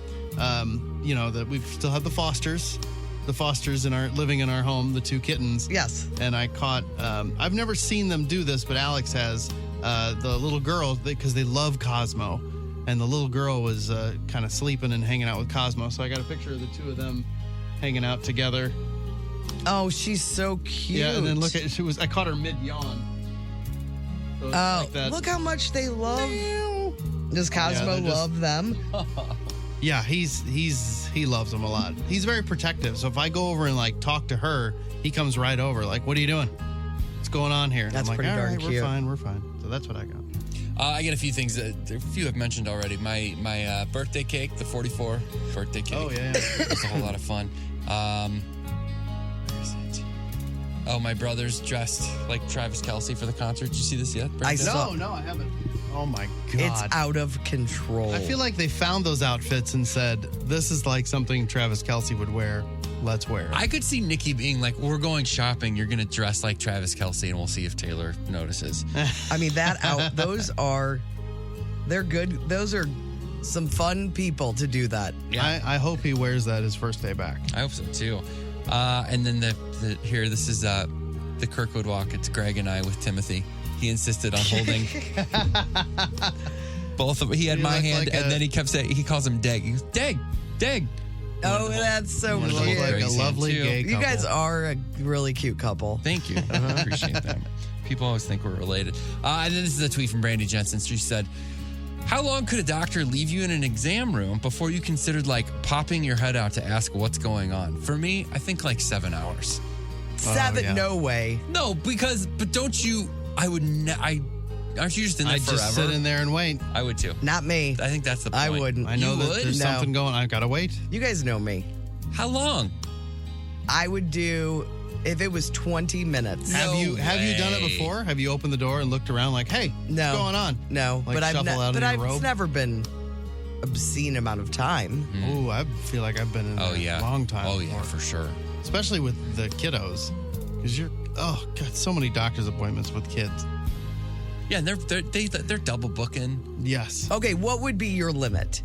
You know that we still have the Fosters living in our home, the two kittens. Yes. And I caught. I've never seen them do this, but Alex has. The little girl, because they love Cosmo, and the little girl was kind of sleeping and hanging out with Cosmo. So I got a picture of the two of them hanging out together. Oh, she's so cute. Yeah, and then look at I caught her mid yawn. So it's like that. Look how much they love. Does Cosmo they're just- love them? Yeah, he loves them a lot. He's very protective. So if I go over and like talk to her, he comes right over. Like, what are you doing? What's going on here? That's I'm like, pretty all darn right, cute. We're fine. So that's what I got. I get a few things that a few I've mentioned already. My birthday cake, the 44 birthday cake. Oh, yeah. It's a whole lot of fun. Where is it? Oh, my brother's dressed like Travis Kelce for the concert. Did you see this yet? Brandon? No, I haven't. Oh, my God. It's out of control. I feel like they found those outfits and said, this is like something Travis Kelce would wear. Let's wear it. I could see Nikki being like, we're going shopping. You're going to dress like Travis Kelce, and we'll see if Taylor notices. I mean, they're good. Those are some fun people to do that. Yeah. I hope he wears that his first day back. I hope so, too. And then this is the Kirkwood walk. It's Greg and I with Timothy. He insisted on holding both of them. He had my hand, and then he kept saying, he calls him Deg. He goes, Deg. Oh, that's so You look cute. like a Crazy, lovely too. gay couple. You guys are a really cute couple. Thank you. I appreciate that. People always think we're related. And then this is a tweet from Brandy Jensen. She said, how long could a doctor leave you in an exam room before you considered like popping your head out to ask what's going on? For me, I think like 7 hours. 7? yeah. No way. No, but don't you, aren't you just in there I'd forever? just sit in there and wait. I would too. Not me. I think that's the point. I wouldn't. I know You that would? there's No. something going. I've got to wait. You guys know me. How long? I would do if it was 20 minutes. No Have you done it way. before? Have you opened the door and looked around like, hey, No. what's going on? No, Like but I've shuffle out of your robe? it's never been obscene amount of time. Ooh, I feel like I've been in Oh, there yeah. a long time. Oh, yeah, before. for sure. Especially with the kiddos. Because God, so many doctor's appointments with kids. Yeah, and they're double booking. Yes. Okay, what would be your limit?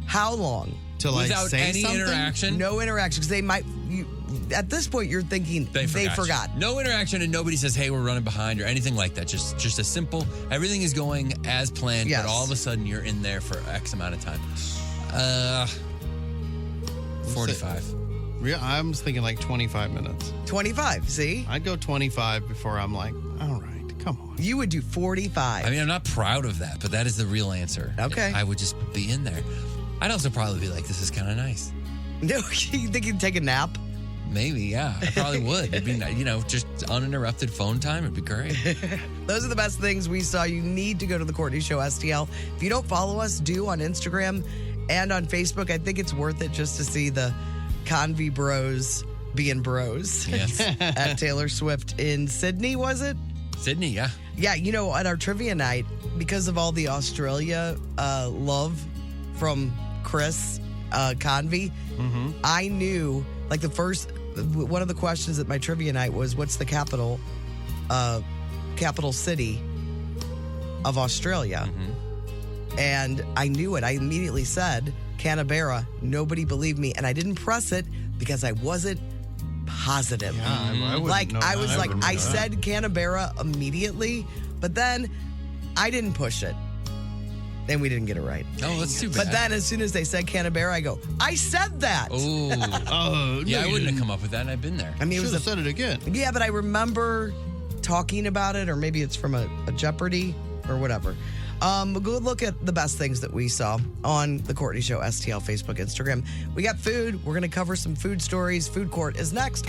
How long? To like Without say any something? interaction. No interaction, because they might. At this point, you're thinking They forgot. No interaction, and nobody says, hey, we're running behind or anything like that. Just a simple, everything is going as planned, Yes. but all of a sudden you're in there for X amount of time. 45. Yeah, I was thinking like 25 minutes. 25. See, I'd go 25 before I'm like, all right, come on. you would do 45. I mean, I'm not proud of that, but that is the real answer. Okay. I would just be in there. I'd also probably be like, this is kind of nice. No, you think you'd take a nap? Maybe, yeah. I probably would. It'd be, just uninterrupted phone time. It'd be great. Those are the best things we saw. You need to go to the Courtney Show STL. If you don't follow us, do on Instagram and on Facebook. I think it's worth it just to see the Convy bros being bros. Yes. At Taylor Swift in Sydney, was it? Sydney, yeah. Yeah, at our trivia night, because of all the Australia love from Chris Convy, I knew, like one of the questions at my trivia night was, what's the capital city of Australia? And I knew it. I immediately said Canberra. Nobody believed me, and I didn't press it because I wasn't positive. Yeah, I wouldn't Like know I that. was like, wouldn't I know that. said Canberra immediately, but then I didn't push it. And we didn't get it right. Oh, that's too bad. But then as soon as they said Canberra, I go, I said that. Oh. Oh, Yeah, I no, you wouldn't have didn't. come up with that, and I've been there. I mean, it Should was have said it again. yeah, but I remember talking about it, or maybe it's from a Jeopardy or whatever. Go look at the best things that we saw on the Courtney Show STL Facebook, Instagram. We got food. We're going to cover some food stories. Food Court is next.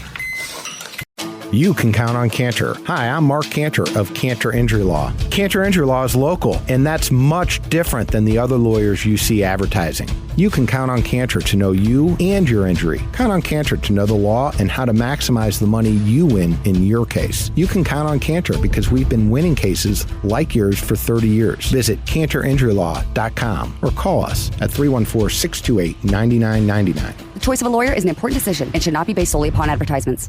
You can count on Cantor. Hi, I'm Mark Cantor of Cantor Injury Law. Cantor Injury Law is local, and that's much different than the other lawyers you see advertising. You can count on Cantor to know you and your injury. Count on Cantor to know the law and how to maximize the money you win in your case. You can count on Cantor because we've been winning cases like yours for 30 years. Visit CantorInjuryLaw.com or call us at 314-628-9999. The choice of a lawyer is an important decision and should not be based solely upon advertisements.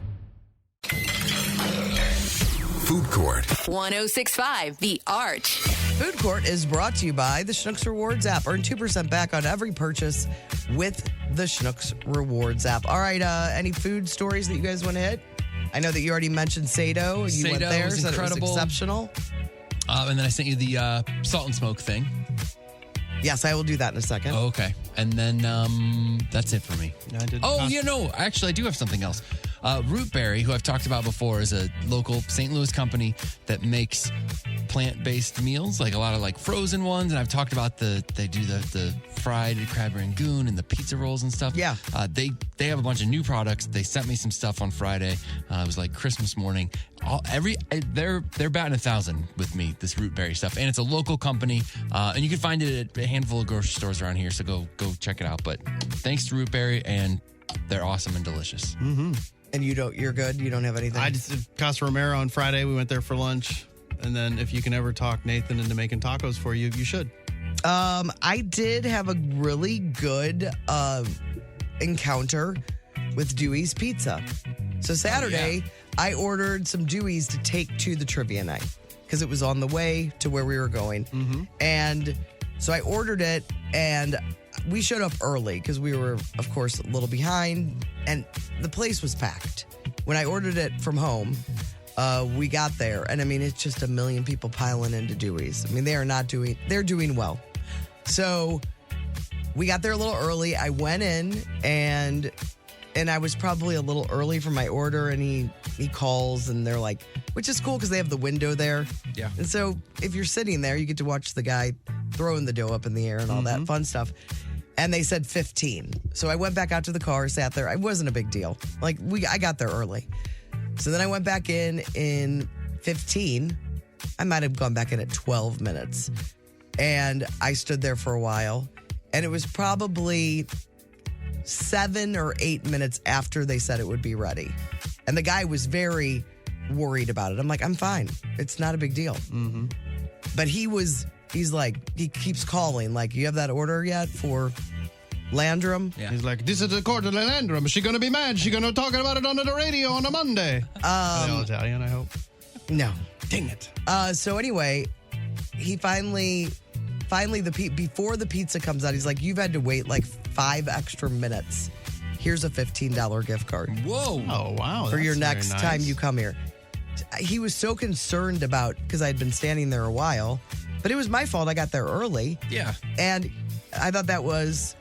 Food Court. 1065 The Arch. Food Court is brought to you by the Schnucks Rewards app. Earn 2% back on every purchase with the Schnucks Rewards app. All right, any food stories that you guys want to hit? I know that you already mentioned Sado. You went Sado there, was said it was incredible. exceptional. And then I sent you the salt and smoke thing. Yes, I will do that in a second. Oh, okay. And then that's it for me. I did Actually, I do have something else. Rootberry, who I've talked about before, is a local St. Louis company that makes plant-based meals, like a lot of like frozen ones. And I've talked about they do the fried crab rangoon and the pizza rolls and stuff. Yeah. They have a bunch of new products. They sent me some stuff on Friday. It was like Christmas morning. They're batting 1,000 with me, this root berry stuff, and it's a local company, and you can find it at a handful of grocery stores around here. So go check it out. But thanks to Root Berry, and they're awesome and delicious. Mm-hmm. And you're good. You don't have anything. I just did Casa Romero on Friday. We went there for lunch, and then if you can ever talk Nathan into making tacos for you, you should. I did have a really good encounter with Dewey's Pizza. So Saturday, I ordered some Dewey's to take to the trivia night because it was on the way to where we were going. Mm-hmm. And so I ordered it, and we showed up early because we were, of course, a little behind, and the place was packed. When I ordered it from home, we got there, and I mean, it's just a million people piling into Dewey's. I mean, they're doing well. So we got there a little early. I went in, and I was probably a little early for my order, and he calls, and they're like, which is cool because they have the window there. Yeah. And so if you're sitting there, you get to watch the guy throwing the dough up in the air and all that fun stuff. And they said 15. So I went back out to the car, sat there. It wasn't a big deal. Like, I got there early. So then I went back in 15. I might have gone back in at 12 minutes. And I stood there for a while. And it was probably 7 or 8 minutes after they said it would be ready. And the guy was very worried about it. I'm like, I'm fine. It's not a big deal. Mm-hmm. But he's like, he keeps calling, like, you have that order yet for Landrum? Yeah. He's like, this is the court of the Landrum. Is she going to be mad? Is she going to talk about it on the radio on a Monday? Are they all Italian, I hope? No. Dang it. So anyway, he finally, before the pizza comes out, he's like, you've had to wait like 5 extra minutes. Here's a $15 gift card. Whoa. Oh, wow. For your That's next very time nice. you come here. He was so concerned about, because I'd been standing there a while, but it was my fault. I got there early. Yeah. And I thought that was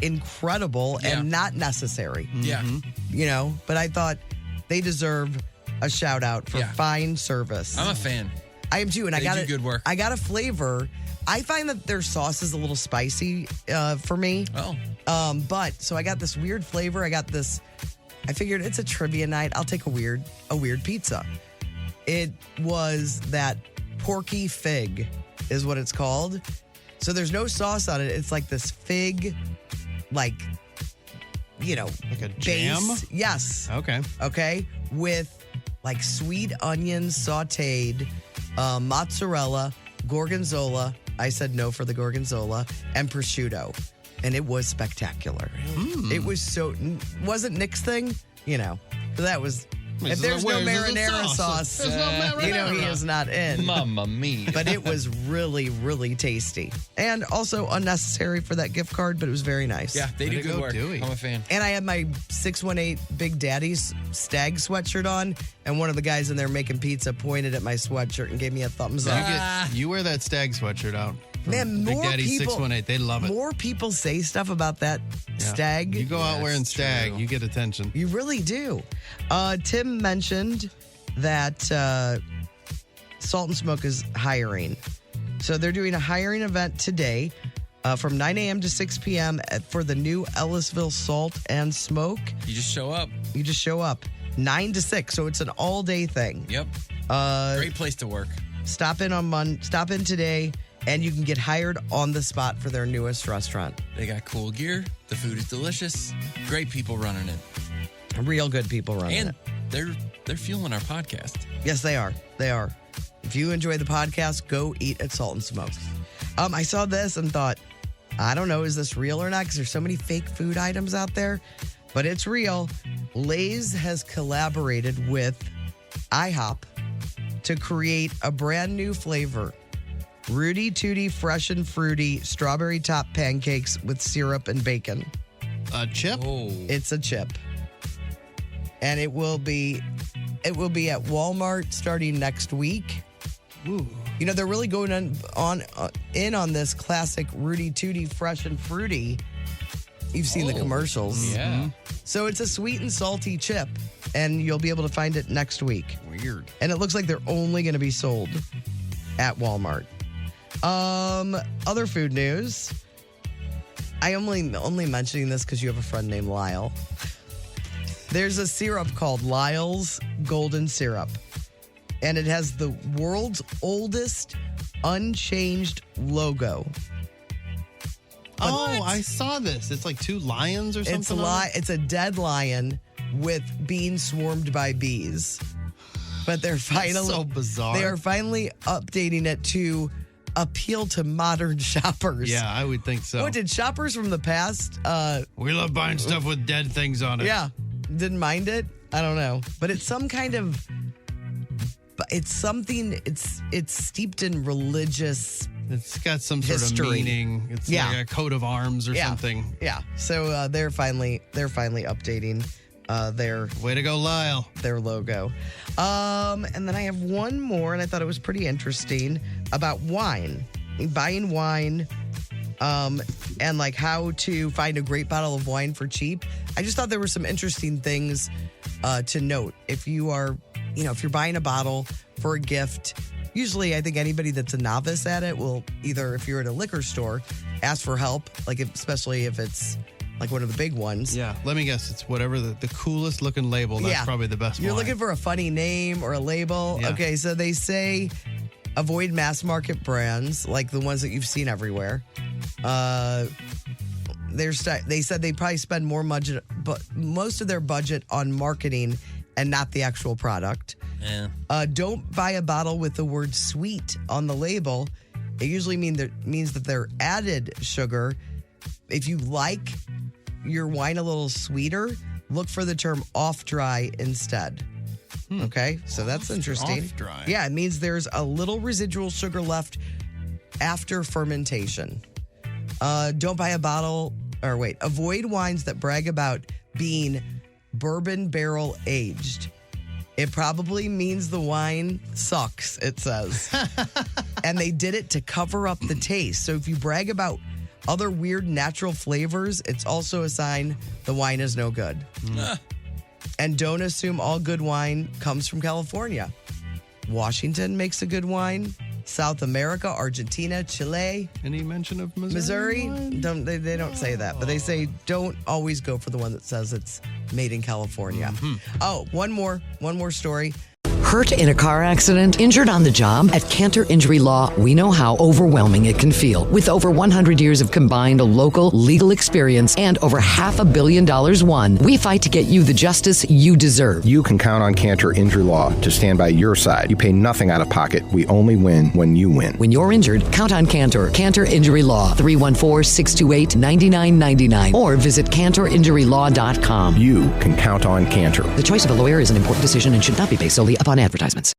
incredible and not necessary. Yeah. You know, but I thought they deserve a shout out for fine service. I'm a fan. I am too, and They do good work. I got a flavor. I find that their sauce is a little spicy for me. Oh. But so I got this weird flavor. I figured it's a trivia night. I'll take a weird pizza. It was that Porky Fig is what it's called. So there's no sauce on it. It's like this fig, like a jam? base. Yes. Okay. With like sweet onions sauteed, mozzarella, gorgonzola. I said no for the gorgonzola, and prosciutto. And it was spectacular. It was wasn't Nick's thing, So that was, if there's no marinara sauce, There's no marinara. he is not in. Mamma mia. But it was really, really tasty. And also unnecessary for that gift card, but it was very nice. Yeah, they Way do to good go, work. Dewey. I'm a fan. And I had my 618 Big Daddy's stag sweatshirt on, and one of the guys in there making pizza pointed at my sweatshirt and gave me a thumbs up. You wear that stag sweatshirt out. from Man, Big more Daddy people, 618. They love it. More people say stuff about that stag. You go out wearing That's stag, true. you get attention. You really do. Tim mentioned that Salt and Smoke is hiring. So they're doing a hiring event today from 9 a.m. to 6 p.m. for the new Ellisville Salt and Smoke. You just show up. You just show up 9 to 6. So it's an all-day thing. Yep. Great place to work. Stop in today, and you can get hired on the spot for their newest restaurant. They got cool gear. The food is delicious. Great people running it. Real good people running And it. they're fueling our podcast. Yes, they are. They are. If you enjoy the podcast, go eat at Salt and Smoke. I saw this and thought, I don't know, is this real or not? Because there's so many fake food items out there. But it's real. Lay's has collaborated with IHOP to create a brand new flavor. Rudy Tooty Fresh and Fruity Strawberry Top Pancakes with syrup and bacon. A chip? Oh. It's a chip. And it will be at Walmart starting next week. Ooh. They're really going in on this classic Rudy Tooty Fresh and Fruity. You've seen the commercials. Yeah. So it's a sweet and salty chip, and you'll be able to find it next week. Weird. And it looks like they're only going to be sold at Walmart. Other food news. I only mentioning this because you have a friend named Lyle. There's a syrup called Lyle's Golden Syrup, and it has the world's oldest unchanged logo. Oh, I saw this. It's like 2 lions or something. It's a dead lion with being swarmed by bees. But they're finally That's so bizarre. They are finally updating it to appeal to modern shoppers. Yeah, I would think so. What did shoppers from the past? We love buying stuff with dead things on it. Yeah, didn't mind it. I don't know, but it's some kind of. It's something. It's steeped in religious. It's got some sort history. of meaning. It's like a coat of arms or something. Yeah. So they're finally updating their way to go, Lyle. Their logo. And then I have one more, and I thought it was pretty interesting about wine, buying wine, and like how to find a great bottle of wine for cheap. I just thought there were some interesting things to note if you are, if you're buying a bottle for a gift. Usually, I think anybody that's a novice at it will either, if you're at a liquor store, ask for help, especially if it's like one of the big ones. Yeah, let me guess. It's whatever the coolest looking label. That's probably the best You're wine. looking for a funny name or a label. Yeah. Okay, so they say avoid mass market brands like the ones that you've seen everywhere. They said they probably spend more budget, but most of their budget on marketing and not the actual product. Yeah. Don't buy a bottle with the word sweet on the label. It usually means that they're added sugar. If you like your wine a little sweeter, look for the term off dry instead. Okay, so that's interesting. Off dry. Yeah, it means there's a little residual sugar left after fermentation. Don't buy a bottle, avoid wines that brag about being bourbon barrel aged. It probably means the wine sucks, it says. And they did it to cover up the taste. So if you brag about other weird natural flavors, it's also a sign the wine is no good. And don't assume all good wine comes from California. Washington makes a good wine. South America, Argentina, Chile. Any mention of Missouri? They don't say that, but they say don't always go for the one that says it's made in California. Oh, one more story. Hurt in a car accident? Injured on the job? At Cantor Injury Law, we know how overwhelming it can feel. With over 100 years of combined local legal experience and over $500 million won, we fight to get you the justice you deserve. You can count on Cantor Injury Law to stand by your side. You pay nothing out of pocket. We only win when you win. When you're injured, count on Cantor. Cantor Injury Law, 314-628-9999, or visit CantorInjuryLaw.com. You can count on Cantor. The choice of a lawyer is an important decision and should not be based solely upon advertisements.